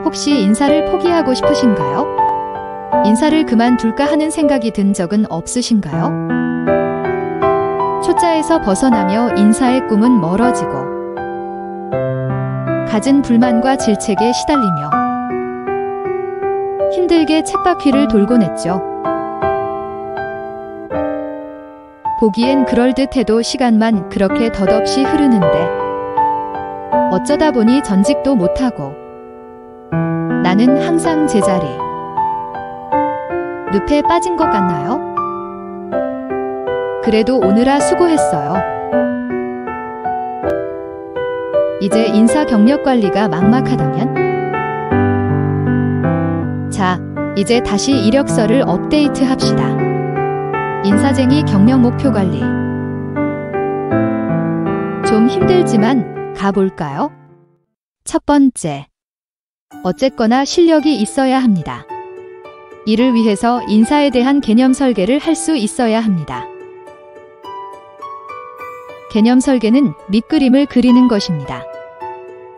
혹시 인사를 포기하고 싶으신가요? 인사를 그만둘까 하는 생각이 든 적은 없으신가요? 초짜에서 벗어나며 인사의 꿈은 멀어지고 갖은 불만과 질책에 시달리며 힘들게 쳇바퀴를 돌곤 했죠. 보기엔 그럴듯해도 시간만 그렇게 덧없이 흐르는데 어쩌다 보니 전직도 못하고 나는 항상 제자리 늪에 빠진 것 같나요? 그래도 오늘아 수고했어요. 이제 인사 경력 관리가 막막하다면? 자, 이제 다시 이력서를 업데이트 합시다. 인사쟁이 경력 목표 관리. 좀 힘들지만 가볼까요? 첫 번째. 어쨌거나 실력이 있어야 합니다. 이를 위해서 인사에 대한 개념 설계를 할 수 있어야 합니다. 개념 설계는 밑그림을 그리는 것입니다.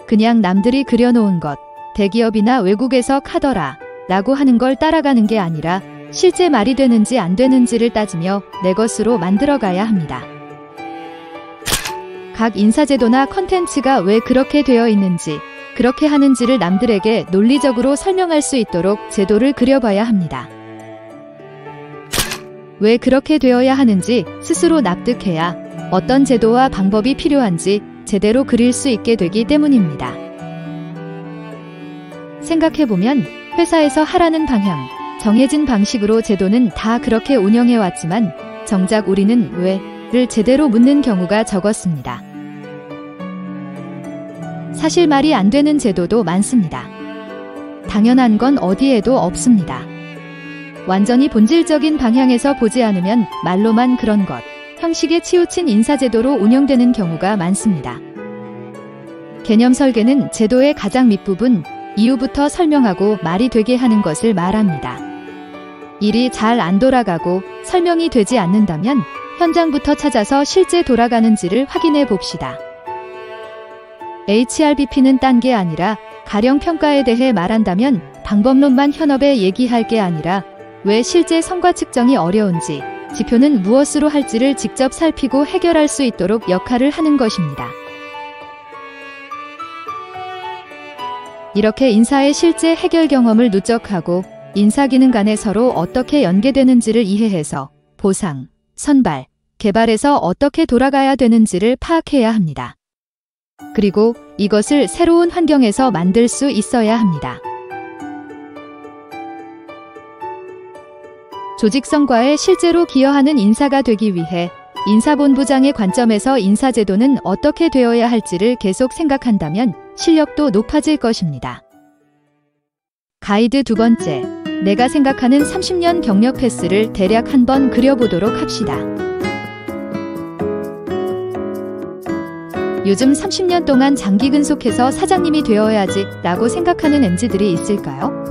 그냥 남들이 그려놓은 것, 대기업이나 외국에서 카더라 라고 하는 걸 따라가는 게 아니라 실제 말이 되는지 안 되는지를 따지며 내 것으로 만들어가야 합니다. 각 인사제도나 컨텐츠가 왜 그렇게 되어 있는지, 그렇게 하는지를 남들에게 논리적으로 설명할 수 있도록 제도를 그려봐야 합니다. 왜 그렇게 되어야 하는지 스스로 납득해야 어떤 제도와 방법이 필요한지 제대로 그릴 수 있게 되기 때문입니다. 생각해보면 회사에서 하라는 방향, 정해진 방식으로 제도는 다 그렇게 운영해왔지만 정작 우리는 왜를 제대로 묻는 경우가 적었습니다. 사실 말이 안 되는 제도도 많습니다. 당연한 건 어디에도 없습니다. 완전히 본질적인 방향에서 보지 않으면 말로만 그런 것, 형식에 치우친 인사제도로 운영되는 경우가 많습니다. 개념 설계는 제도의 가장 밑부분, 이유부터 설명하고 말이 되게 하는 것을 말합니다. 일이 잘 안 돌아가고 설명이 되지 않는다면 현장부터 찾아서 실제 돌아가는지를 확인해 봅시다. HRBP는 딴 게 아니라 가령 평가에 대해 말한다면 방법론만 현업에 얘기할 게 아니라 왜 실제 성과 측정이 어려운지, 지표는 무엇으로 할지를 직접 살피고 해결할 수 있도록 역할을 하는 것입니다. 이렇게 인사의 실제 해결 경험을 누적하고 인사기능 간에 서로 어떻게 연계되는지를 이해해서 보상, 선발, 개발에서 어떻게 돌아가야 되는지를 파악해야 합니다. 그리고 이것을 새로운 환경에서 만들 수 있어야 합니다. 조직 성과에 실제로 기여하는 인사가 되기 위해 인사본부장의 관점에서 인사제도는 어떻게 되어야 할지를 계속 생각한다면 실력도 높아질 것입니다. 가이드 두 번째, 내가 생각하는 30년 경력 패스를 대략 한번 그려보도록 합시다. 요즘 30년 동안 장기 근속해서 사장님이 되어야지 라고 생각하는 MZ들이 있을까요?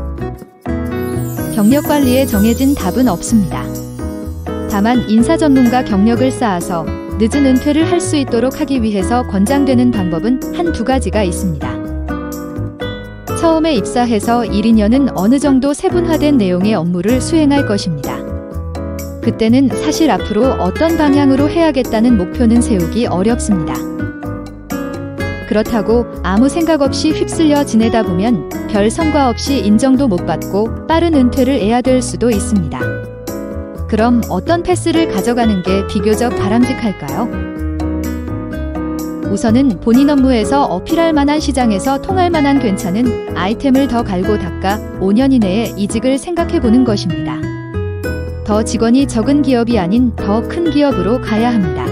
경력 관리에 정해진 답은 없습니다. 다만 인사 전문가 경력을 쌓아서 늦은 은퇴를 할 수 있도록 하기 위해서 권장되는 방법은 한두 가지가 있습니다. 처음에 입사해서 1, 2년은 어느 정도 세분화된 내용의 업무를 수행할 것입니다. 그때는 사실 앞으로 어떤 방향으로 해야겠다는 목표는 세우기 어렵습니다. 그렇다고 아무 생각 없이 휩쓸려 지내다 보면 별 성과 없이 인정도 못 받고 빠른 은퇴를 해야 될 수도 있습니다. 그럼 어떤 패스를 가져가는 게 비교적 바람직할까요? 우선은 본인 업무에서 어필할 만한 시장에서 통할 만한 괜찮은 아이템을 더 갈고 닦아 5년 이내에 이직을 생각해보는 것입니다. 더 직원이 적은 기업이 아닌 더 큰 기업으로 가야 합니다.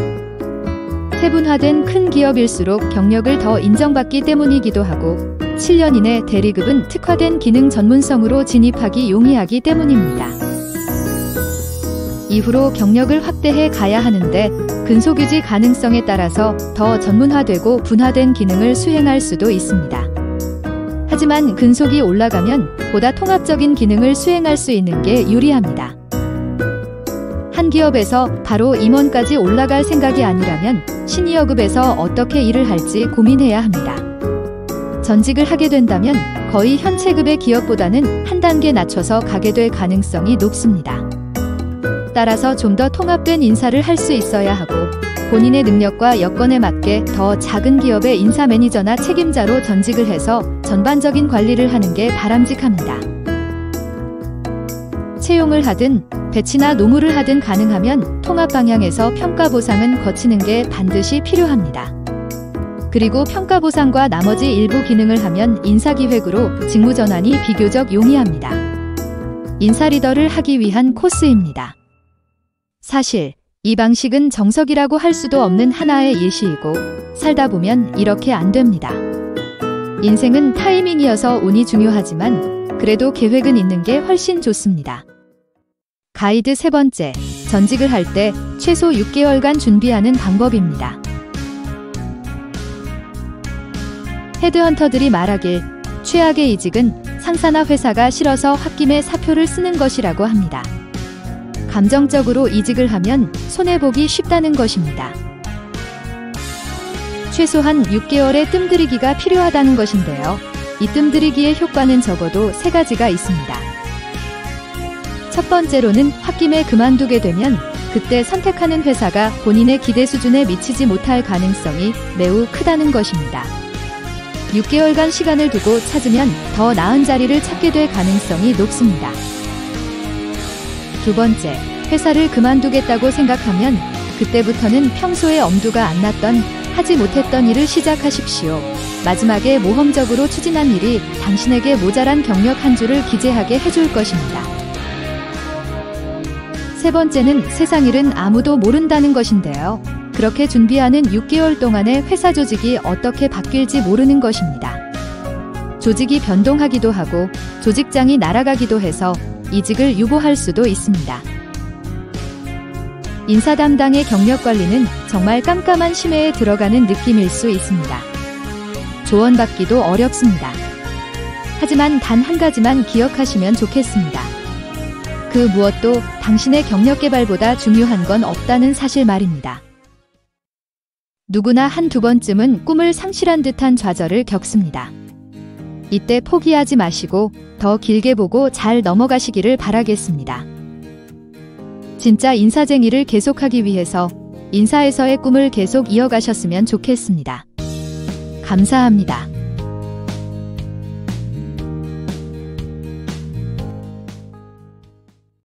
세분화된 큰 기업일수록 경력을 더 인정받기 때문이기도 하고 7년 이내 대리급은 특화된 기능 전문성으로 진입하기 용이하기 때문입니다. 이후로 경력을 확대해 가야 하는데 근속유지 가능성에 따라서 더 전문화되고 분화된 기능을 수행할 수도 있습니다. 하지만 근속이 올라가면 보다 통합적인 기능을 수행할 수 있는 게 유리합니다. 한 기업에서 바로 임원까지 올라갈 생각이 아니라면 시니어급에서 어떻게 일을 할지 고민해야 합니다. 전직을 하게 된다면 거의 현 체급의 기업보다는 한 단계 낮춰서 가게 될 가능성이 높습니다. 따라서 좀 더 통합된 인사를 할 수 있어야 하고 본인의 능력과 여건에 맞게 더 작은 기업의 인사 매니저나 책임자로 전직을 해서 전반적인 관리를 하는 게 바람직합니다. 채용을 하든 배치나 노무를 하든 가능하면 통합 방향에서 평가 보상은 거치는 게 반드시 필요합니다. 그리고 평가 보상과 나머지 일부 기능을 하면 인사기획으로 직무 전환이 비교적 용이합니다. 인사 리더를 하기 위한 코스입니다. 사실 이 방식은 정석이라고 할 수도 없는 하나의 예시이고 살다 보면 이렇게 안 됩니다. 인생은 타이밍이어서 운이 중요하지만 그래도 계획은 있는 게 훨씬 좋습니다. 가이드 세 번째, 전직을 할 때 최소 6개월간 준비하는 방법입니다. 헤드헌터들이 말하길 최악의 이직은 상사나 회사가 싫어서 홧김에 사표를 쓰는 것이라고 합니다. 감정적으로 이직을 하면 손해보기 쉽다는 것입니다. 최소한 6개월의 뜸들이기가 필요하다는 것인데요. 이 뜸들이기의 효과는 적어도 3가지가 있습니다. 첫 번째로는 홧김에 그만두게 되면 그때 선택하는 회사가 본인의 기대 수준에 미치지 못할 가능성이 매우 크다는 것입니다. 6개월간 시간을 두고 찾으면 더 나은 자리를 찾게 될 가능성이 높습니다. 두 번째, 회사를 그만두겠다고 생각하면 그때부터는 평소에 엄두가 안 났던 하지 못했던 일을 시작하십시오. 마지막에 모험적으로 추진한 일이 당신에게 모자란 경력 한 줄을 기재하게 해줄 것입니다. 세 번째는 세상 일은 아무도 모른다는 것인데요. 그렇게 준비하는 6개월 동안의 회사 조직이 어떻게 바뀔지 모르는 것입니다. 조직이 변동하기도 하고 조직장이 날아가기도 해서 이직을 유보할 수도 있습니다. 인사 담당의 경력 관리는 정말 깜깜한 심해에 들어가는 느낌일 수 있습니다. 조언받기도 어렵습니다. 하지만 단 한 가지만 기억하시면 좋겠습니다. 그 무엇도 당신의 경력 개발보다 중요한 건 없다는 사실 말입니다. 누구나 한두 번쯤은 꿈을 상실한 듯한 좌절을 겪습니다. 이때 포기하지 마시고 더 길게 보고 잘 넘어가시기를 바라겠습니다. 진짜 인사쟁이를 계속하기 위해서 인사에서의 꿈을 계속 이어가셨으면 좋겠습니다. 감사합니다.